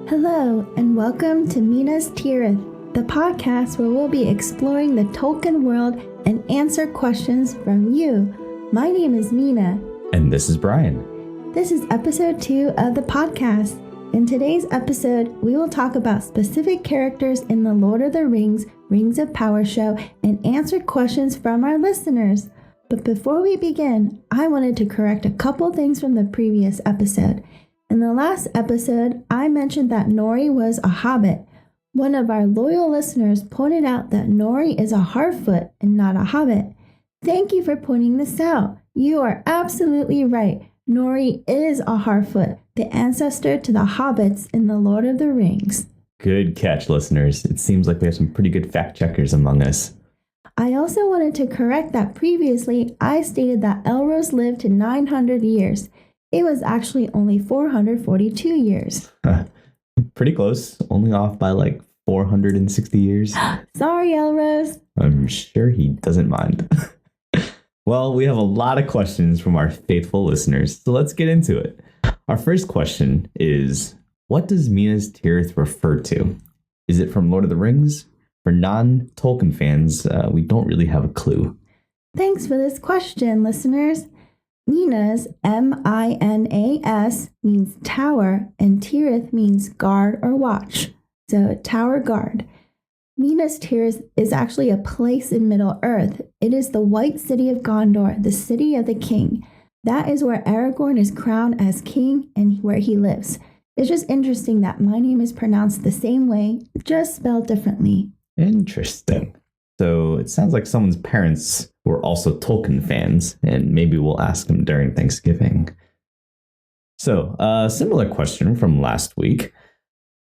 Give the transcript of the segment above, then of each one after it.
Hello, and welcome to Mina's Tirith, the podcast where we'll be exploring the Tolkien world and answer questions from you. My name is Mina. And this is Brian. This is episode 2 of the podcast. In today's episode, we will talk about specific characters in the Lord of the Rings, Rings of Power show, and answer questions from our listeners. But before we begin, I wanted to correct a couple things from the previous episode. In the last episode, I mentioned that Nori was a hobbit. One of our loyal listeners pointed out that Nori is a Harfoot and not a hobbit. Thank you for pointing this out. You are absolutely right. Nori is a Harfoot, the ancestor to the hobbits in the Lord of the Rings. Good catch, listeners. It seems like we have some pretty good fact checkers among us. I also wanted to correct that previously I stated that Elros lived to 900 years. It was actually only 442 years. Pretty close, only off by like 460 years. Sorry, Elros. I'm sure he doesn't mind. Well, we have a lot of questions from our faithful listeners, so let's get into it. Our first question is, what does Mina's Tirith refer to? Is it from Lord of the Rings? For non-Tolkien fans, we don't really have a clue. Thanks for this question, listeners. Mina's, M-I-N-A-S, means tower, and Tirith means guard or watch. So, tower guard. Mina's Tirith is actually a place in Middle-earth. It is the White City of Gondor, the city of the king. That is where Aragorn is crowned as king and where he lives. It's just interesting that my name is pronounced the same way, just spelled differently. Interesting. So it sounds like someone's parents were also Tolkien fans, and maybe we'll ask them during Thanksgiving. So, a similar question from last week.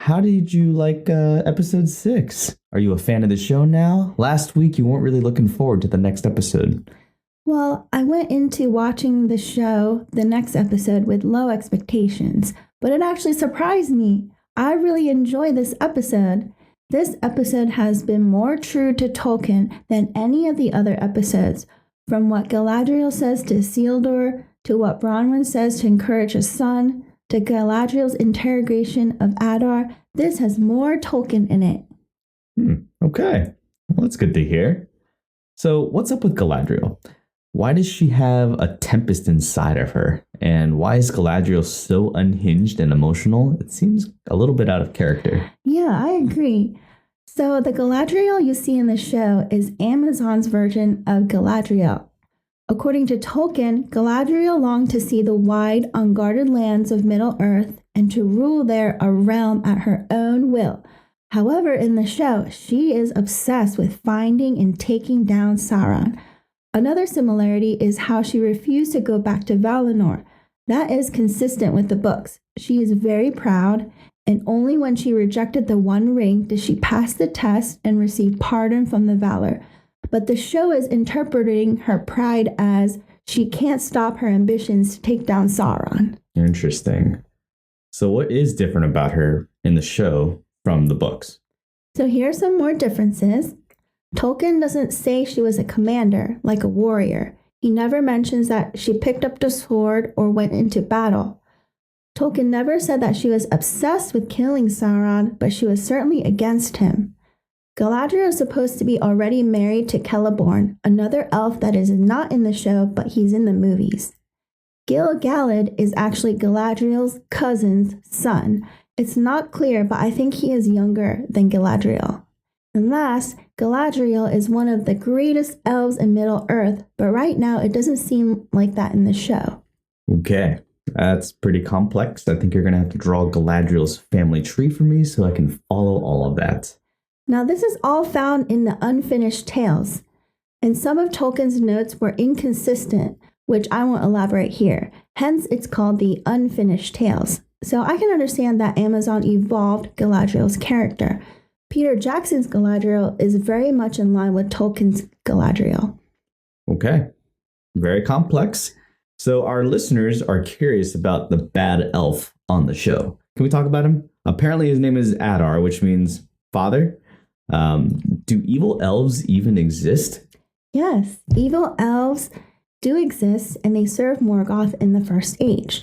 How did you like episode 6? Are you a fan of the show now? Last week, you weren't really looking forward to the next episode. Well, I went into watching the show, the next episode, with low expectations, but it actually surprised me. I really enjoyed this episode. This episode has been more true to Tolkien than any of the other episodes. From what Galadriel says to Isildur, to what Bronwyn says to encourage his son, to Galadriel's interrogation of Adar, this has more Tolkien in it. Okay, well, that's good to hear. So what's up with Galadriel? Why does she have a tempest inside of her? And why is Galadriel so unhinged and emotional? It seems a little bit out of character. Yeah, I agree. So the Galadriel you see in the show is Amazon's version of Galadriel. According to Tolkien, Galadriel longed to see the wide, unguarded lands of Middle-earth and to rule there a realm at her own will. However, in the show, she is obsessed with finding and taking down Sauron. Another similarity is how she refused to go back to Valinor. That is consistent with the books. She is very proud, and only when she rejected the One Ring did she pass the test and receive pardon from the Valar. But the show is interpreting her pride as she can't stop her ambitions to take down Sauron. Interesting. So what is different about her in the show from the books? So here are some more differences. Tolkien doesn't say she was a commander, like a warrior. He never mentions that she picked up the sword or went into battle. Tolkien never said that she was obsessed with killing Sauron, but she was certainly against him. Galadriel is supposed to be already married to Celeborn, another elf that is not in the show, but he's in the movies. Gil-galad is actually Galadriel's cousin's son. It's not clear, but I think he is younger than Galadriel. And last, Galadriel is one of the greatest elves in Middle-earth, but right now it doesn't seem like that in the show. Okay, that's pretty complex. I think you're going to have to draw Galadriel's family tree for me so I can follow all of that. Now, this is all found in the unfinished tales, and some of Tolkien's notes were inconsistent, which I won't elaborate here. Hence, it's called the unfinished tales. So I can understand that Amazon evolved Galadriel's character. Peter Jackson's Galadriel is very much in line with Tolkien's Galadriel. Okay, very complex. So our listeners are curious about the bad elf on the show. Can we talk about him? Apparently his name is Adar, which means father. Do evil elves even exist? Yes, evil elves do exist, and they served Morgoth in the First Age.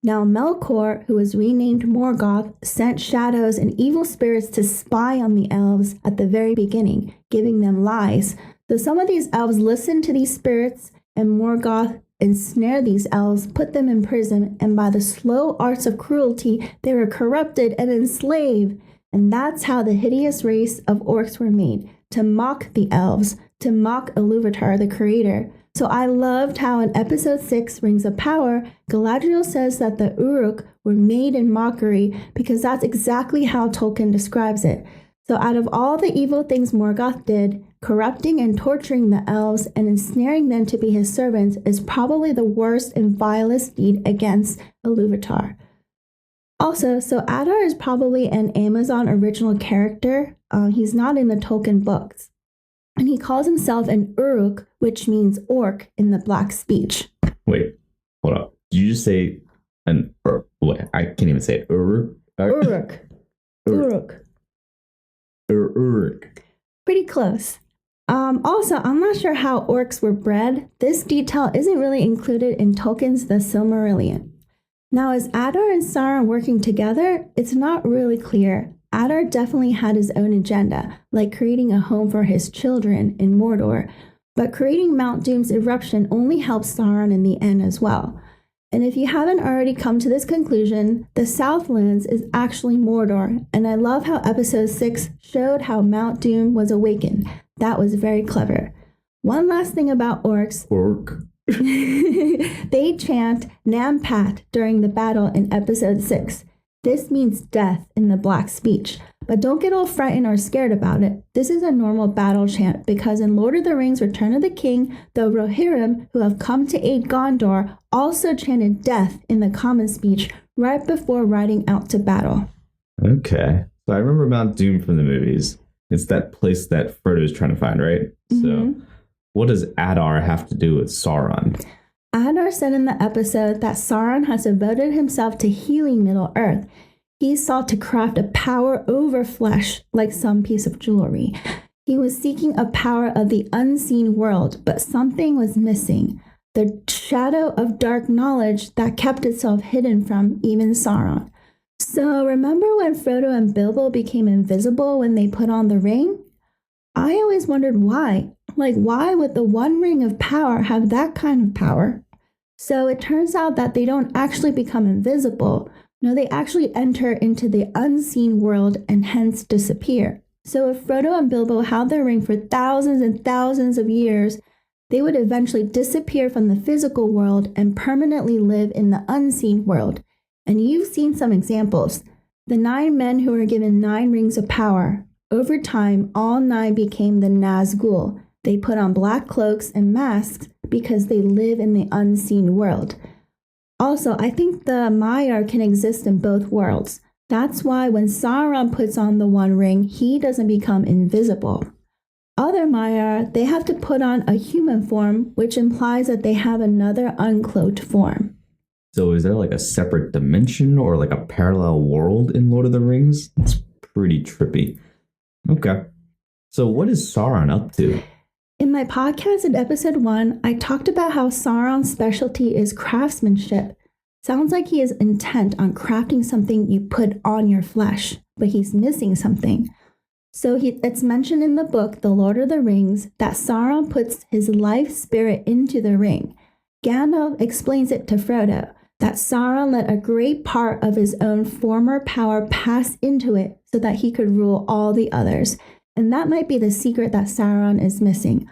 Now Melkor, who was renamed Morgoth, sent shadows and evil spirits to spy on the elves at the very beginning, giving them lies. So some of these elves listened to these spirits, and Morgoth ensnared these elves, put them in prison, and by the slow arts of cruelty, they were corrupted and enslaved. And that's how the hideous race of orcs were made, to mock the elves, to mock Iluvatar, the creator. So I loved how in episode 6, Rings of Power, Galadriel says that the Uruk were made in mockery because that's exactly how Tolkien describes it. So out of all the evil things Morgoth did, corrupting and torturing the elves and ensnaring them to be his servants is probably the worst and vilest deed against Iluvatar. Also, so Adar is probably an Amazon original character. He's not in the Tolkien books. And he calls himself an Uruk, which means orc in the black speech. Wait, hold up. Did you just say an Uruk? Wait, I can't even say it. Uruk? Uruk. Uruk. Uruk. Pretty close. Also, I'm not sure how orcs were bred. This detail isn't really included in Tolkien's The Silmarillion. Now, is Adar and Sauron working together? It's not really clear. Adar definitely had his own agenda, like creating a home for his children in Mordor, but creating Mount Doom's eruption only helps Sauron in the end as well. And if you haven't already come to this conclusion, the Southlands is actually Mordor, and I love how episode 6 showed how Mount Doom was awakened. That was very clever. One last thing about orcs. Orc. They chant Nampat during the battle in episode 6. This means death in the black speech, but don't get all frightened or scared about it. This is a normal battle chant because in Lord of the Rings Return of the King, the Rohirrim, who have come to aid Gondor, also chanted death in the common speech right before riding out to battle. Okay. So I remember Mount Doom from the movies. It's that place that Frodo is trying to find, right? So what does Adar have to do with Sauron? Adar said in the episode that Sauron has devoted himself to healing Middle-earth. He sought to craft a power over flesh, like some piece of jewelry. He was seeking a power of the unseen world, but something was missing. The shadow of dark knowledge that kept itself hidden from even Sauron. So remember when Frodo and Bilbo became invisible when they put on the ring? I always wondered why. Like, why would the One Ring of Power have that kind of power? So it turns out that they don't actually become invisible. No, they actually enter into the unseen world and hence disappear. So if Frodo and Bilbo held their ring for thousands and thousands of years, they would eventually disappear from the physical world and permanently live in the unseen world. And you've seen some examples. The 9 men who were given 9 rings of power. Over time, all 9 became the Nazgul. They put on black cloaks and masks because they live in the unseen world. Also, I think the Maiar can exist in both worlds. That's why when Sauron puts on the One Ring, he doesn't become invisible. Other Maiar, they have to put on a human form, which implies that they have another uncloaked form. So is there like a separate dimension or like a parallel world in Lord of the Rings? It's pretty trippy. Okay. So what is Sauron up to? In my podcast in episode 1, I talked about how Sauron's specialty is craftsmanship. Sounds like he is intent on crafting something you put on your flesh, but he's missing something. So it's mentioned in the book, The Lord of the Rings, that Sauron puts his life spirit into the ring. Gandalf explains it to Frodo, that Sauron let a great part of his own former power pass into it so that he could rule all the others. And that might be the secret that Sauron is missing.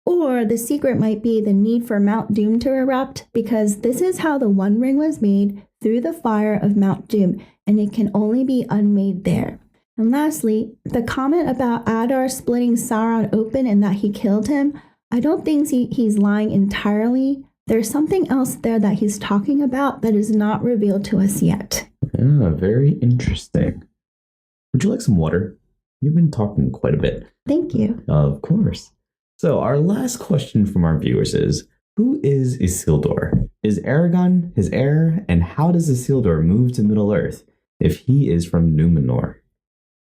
Or the secret might be the need for Mount Doom to erupt, because this is how the One Ring was made, through the fire of Mount Doom, and it can only be unmade there. And lastly, the comment about Adar splitting Sauron open and that he killed him, I don't think he's lying entirely. There's something else there that he's talking about that is not revealed to us yet. Yeah, very interesting. Would you like some water? You've been talking quite a bit. Thank you. Of course. So our last question from our viewers is, who is Isildur? Is Aragorn his heir? And how does Isildur move to Middle-earth if he is from Numenor?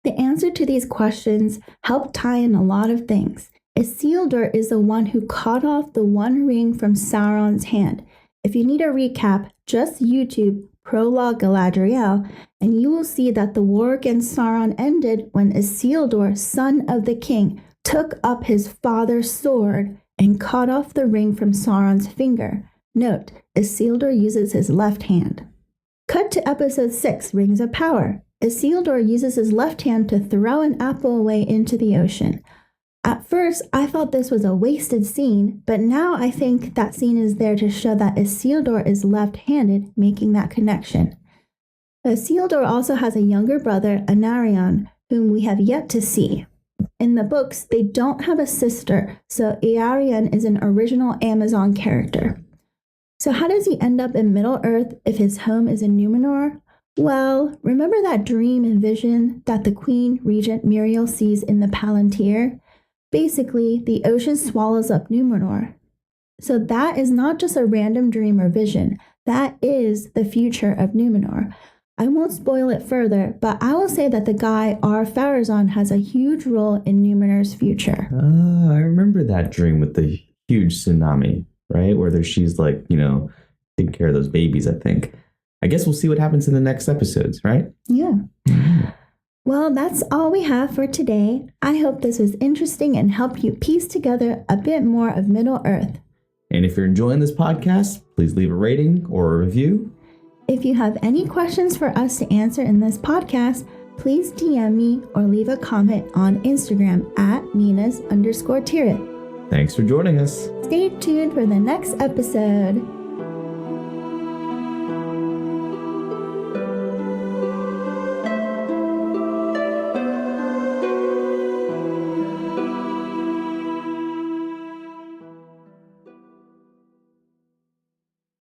The answer to these questions help tie in a lot of things. Isildur is the one who cut off the One Ring from Sauron's hand. If you need a recap, just YouTube Prologue Galadriel, and you will see that the war against Sauron ended when Isildur, son of the king, took up his father's sword and cut off the ring from Sauron's finger. Note, Isildur uses his left hand. Cut to episode 6, Rings of Power. Isildur uses his left hand to throw an apple away into the ocean. At first, I thought this was a wasted scene, but now I think that scene is there to show that Isildur is left-handed, making that connection. Isildur also has a younger brother, Anarion, whom we have yet to see. In the books, they don't have a sister, so Earion is an original Amazon character. So how does he end up in Middle-earth if his home is in Numenor? Well, remember that dream and vision that the Queen Regent Muriel sees in the Palantir? Basically, the ocean swallows up Numenor. So that is not just a random dream or vision. That is the future of Numenor. I won't spoil it further, but I will say that the guy Ar-Pharazôn has a huge role in Numenor's future. I remember that dream with the huge tsunami, right? Where she's like, taking care of those babies, I think. I guess we'll see what happens in the next episodes, right? Yeah. Well, that's all we have for today. I hope this was interesting and helped you piece together a bit more of Middle-earth. And if you're enjoying this podcast, please leave a rating or a review. If you have any questions for us to answer in this podcast, please DM me or leave a comment on Instagram at Minas_Tirith. Thanks for joining us. Stay tuned for the next episode.